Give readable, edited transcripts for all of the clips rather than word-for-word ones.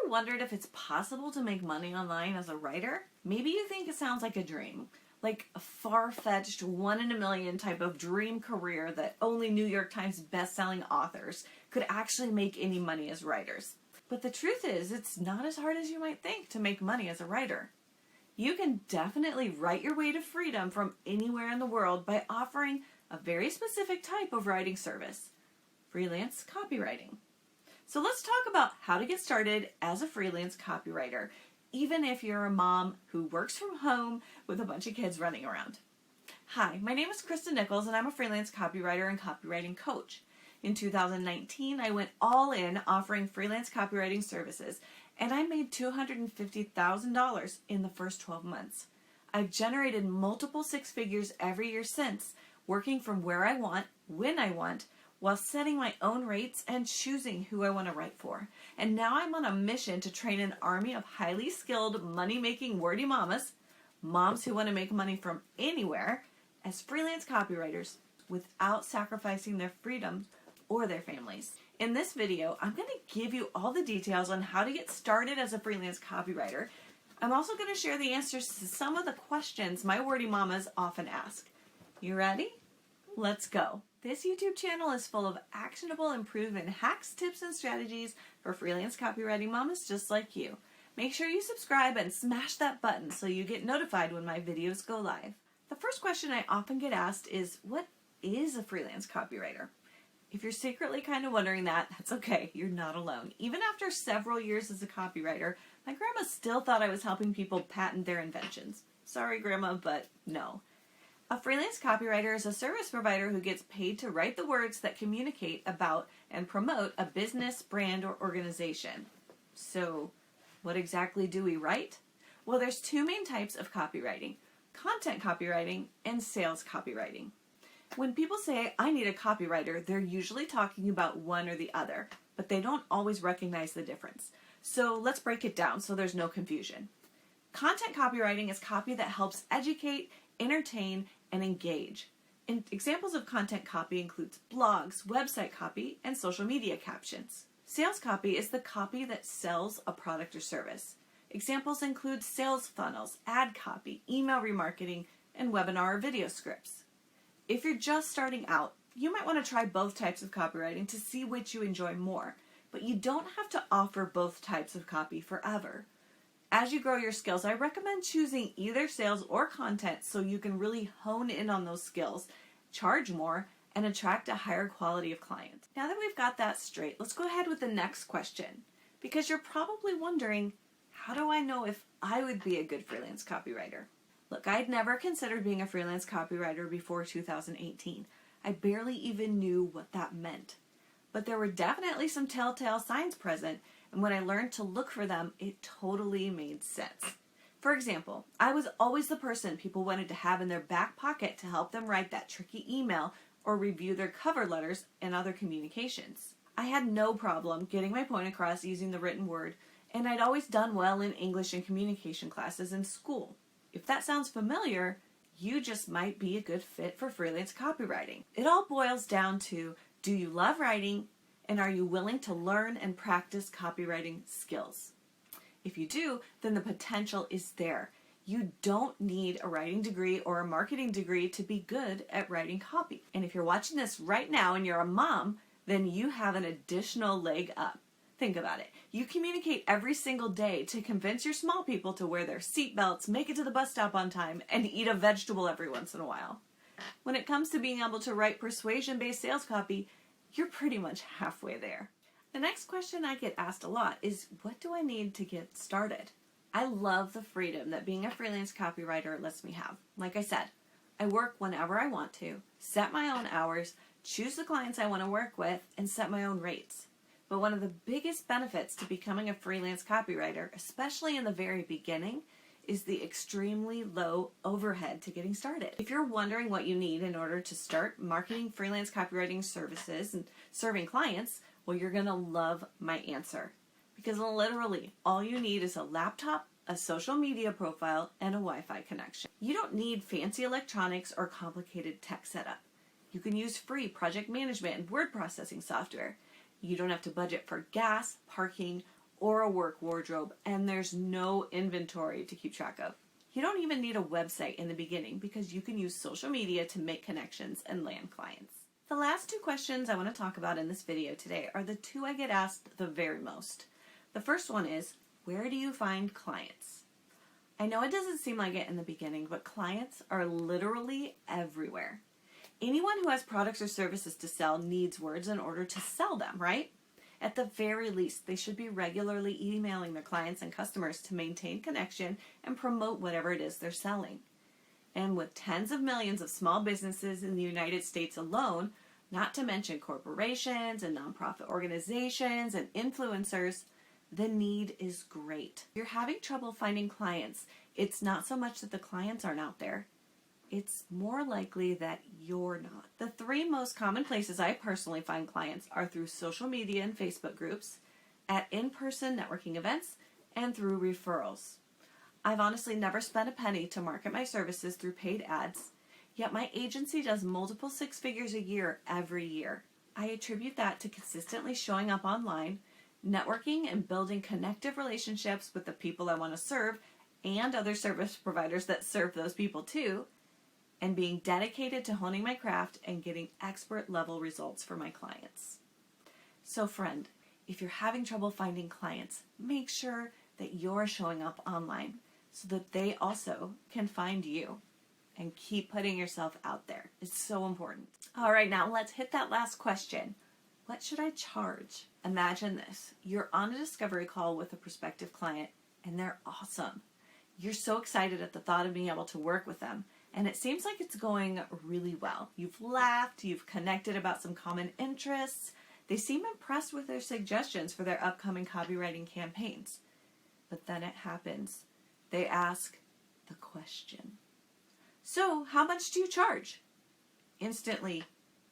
ever wondered if it's possible to make money online as a writer? Maybe you think it sounds like a dream, like a far-fetched, one in a million type of dream career that only New York Times bestselling authors could actually make any money as writers. But the truth is, it's not as hard as you might think to make money as a writer. You can definitely write your way to freedom from anywhere in the world by offering a very specific type of writing service, freelance copywriting. So let's talk about how to get started as a freelance copywriter, even if you're a mom who works from home with a bunch of kids running around. Hi, my name is Christa Nichols and I'm a freelance copywriter and copywriting coach. In 2019, I went all in offering freelance copywriting services, and I made $250,000 in the first 12 months. I've generated multiple six figures every year since, working from where I want, when I want, while setting my own rates and choosing who I want to write for. And now I'm on a mission to train an army of highly skilled, money-making wordy mamas, moms who want to make money from anywhere, as freelance copywriters without sacrificing their freedom or their families. In this video, I'm going to give you all the details on how to get started as a freelance copywriter. I'm also going to share the answers to some of the questions my wordy mamas often ask. You ready? Let's go. This YouTube channel is full of actionable and proven hacks, tips, and strategies for freelance copywriting mamas just like you. Make sure you subscribe and smash that button so you get notified when my videos go live. The first question I often get asked is, what is a freelance copywriter? If you're secretly kind of wondering that, that's okay. You're not alone. Even after several years as a copywriter, my grandma still thought I was helping people patent their inventions. Sorry, Grandma, but no. A freelance copywriter is a service provider who gets paid to write the words that communicate about and promote a business, brand, or organization. So, what exactly do we write? Well, there's two main types of copywriting: content copywriting and sales copywriting. When people say, I need a copywriter, they're usually talking about one or the other, but they don't always recognize the difference. So let's break it down so there's no confusion. Content copywriting is copy that helps educate, entertain, and engage. And examples of content copy includes blogs, website copy, and social media captions. Sales copy is the copy that sells a product or service. Examples include sales funnels, ad copy, email remarketing, and webinar or video scripts. If you're just starting out, you might want to try both types of copywriting to see which you enjoy more, but you don't have to offer both types of copy forever. As you grow your skills, I recommend choosing either sales or content so you can really hone in on those skills, charge more, and attract a higher quality of client. Now that we've got that straight, let's go ahead with the next question. Because you're probably wondering, how do I know if I would be a good freelance copywriter? Look, I'd never considered being a freelance copywriter before 2018. I barely even knew what that meant. But there were definitely some telltale signs present, and when I learned to look for them, it totally made sense. For example, I was always the person people wanted to have in their back pocket to help them write that tricky email or review their cover letters and other communications. I had no problem getting my point across using the written word, and I'd always done well in English and communication classes in school. If that sounds familiar, you just might be a good fit for freelance copywriting. It all boils down to, do you love writing, and are you willing to learn and practice copywriting skills? If you do, then the potential is there. You don't need a writing degree or a marketing degree to be good at writing copy. And if you're watching this right now and you're a mom, then you have an additional leg up. Think about it. You communicate every single day to convince your small people to wear their seatbelts, make it to the bus stop on time, and eat a vegetable every once in a while. When it comes to being able to write persuasion-based sales copy, you're pretty much halfway there. The next question I get asked a lot is, what do I need to get started? I love the freedom that being a freelance copywriter lets me have. Like I said, I work whenever I want to, set my own hours, choose the clients I want to work with, and set my own rates. But one of the biggest benefits to becoming a freelance copywriter, especially in the very beginning, is the extremely low overhead to getting started. If you're wondering what you need in order to start marketing freelance copywriting services and serving clients, well, you're gonna love my answer. Because literally, all you need is a laptop, a social media profile, and a Wi-Fi connection. You don't need fancy electronics or complicated tech setup. You can use free project management and word processing software. You don't have to budget for gas, parking, or a work wardrobe, and there's no inventory to keep track of. You don't even need a website in the beginning because you can use social media to make connections and land clients. The last two questions I want to talk about in this video today are the two I get asked the very most. The first one is, where do you find clients? I know it doesn't seem like it in the beginning, but clients are literally everywhere. Anyone who has products or services to sell needs words in order to sell them, right? At the very least, they should be regularly emailing their clients and customers to maintain connection and promote whatever it is they're selling. And with tens of millions of small businesses in the United States alone, not to mention corporations and nonprofit organizations and influencers, the need is great. If you're having trouble finding clients, it's not so much that the clients aren't out there. It's more likely that you're not. The three most common places I personally find clients are through social media and Facebook groups, at in-person networking events, and through referrals. I've honestly never spent a penny to market my services through paid ads, yet my agency does multiple six figures a year every year. I attribute that to consistently showing up online, networking and building connective relationships with the people I want to serve and other service providers that serve those people too, and being dedicated to honing my craft and getting expert level results for my clients. So friend, if you're having trouble finding clients, make sure that you're showing up online so that they also can find you, and keep putting yourself out there. It's so important. All right, now let's hit that last question. What should I charge? Imagine this. You're on a discovery call with a prospective client and they're awesome. You're so excited at the thought of being able to work with them. And it seems like it's going really well. You've laughed, you've connected about some common interests. They seem impressed with their suggestions for their upcoming copywriting campaigns. But then it happens. They ask the question. So, how much do you charge? Instantly,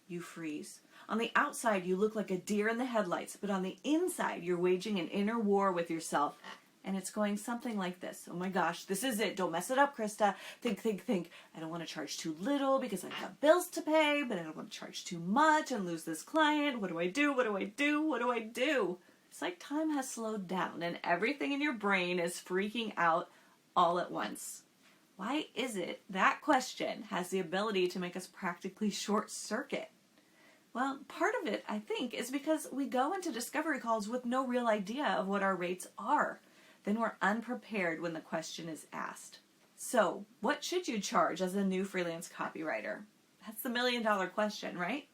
you freeze. On the outside, you look like a deer in the headlights, but on the inside, you're waging an inner war with yourself. And it's going something like this. Oh my gosh, this is it. Don't mess it up, Christa. Think. I don't want to charge too little because I've got bills to pay, but I don't want to charge too much and lose this client. What do I do? What do I do? What do I do? It's like time has slowed down and everything in your brain is freaking out all at once. Why is it that question has the ability to make us practically short circuit? Well, part of it, I think, is because we go into discovery calls with no real idea of what our rates are. Then we're unprepared when the question is asked. So, what should you charge as a new freelance copywriter? That's the million-dollar question, right?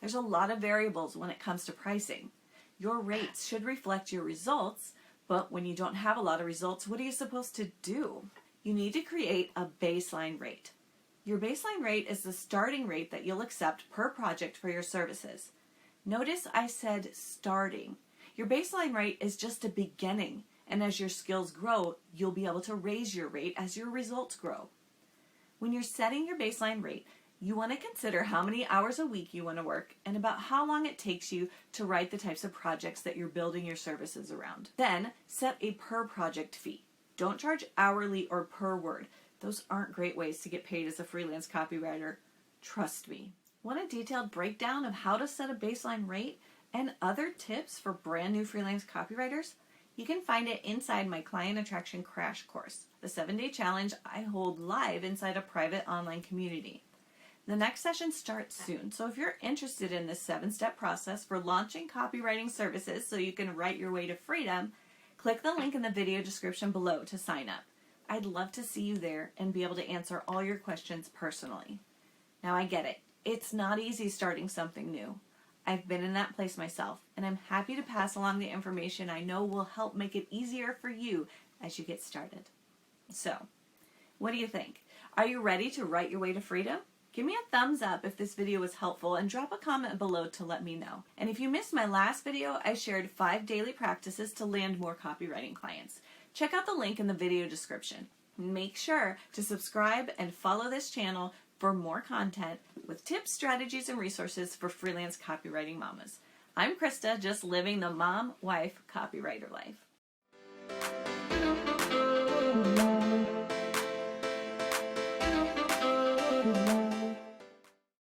There's a lot of variables when it comes to pricing. Your rates should reflect your results, but when you don't have a lot of results, what are you supposed to do? You need to create a baseline rate. Your baseline rate is the starting rate that you'll accept per project for your services. Notice I said starting. Your baseline rate is just a beginning. And as your skills grow, you'll be able to raise your rate as your results grow. When you're setting your baseline rate, you want to consider how many hours a week you want to work and about how long it takes you to write the types of projects that you're building your services around. Then set a per project fee. Don't charge hourly or per word. Those aren't great ways to get paid as a freelance copywriter. Trust me. Want a detailed breakdown of how to set a baseline rate and other tips for brand new freelance copywriters? You can find it inside my Client Attraction Crash Course, the 7-day challenge I hold live inside a private online community. The next session starts soon, so if you're interested in this 7-step process for launching copywriting services so you can write your way to freedom, click the link in the video description below to sign up. I'd love to see you there and be able to answer all your questions personally. Now I get it. It's not easy starting something new. I've been in that place myself, and I'm happy to pass along the information I know will help make it easier for you as you get started. So, what do you think? Are you ready to write your way to freedom? Give me a thumbs up if this video was helpful and drop a comment below to let me know. And if you missed my last video, I shared 5 daily practices to land more copywriting clients. Check out the link in the video description. Make sure to subscribe and follow this channel for more content with tips, strategies, and resources for freelance copywriting mamas. I'm Christa, just living the mom, wife, copywriter life.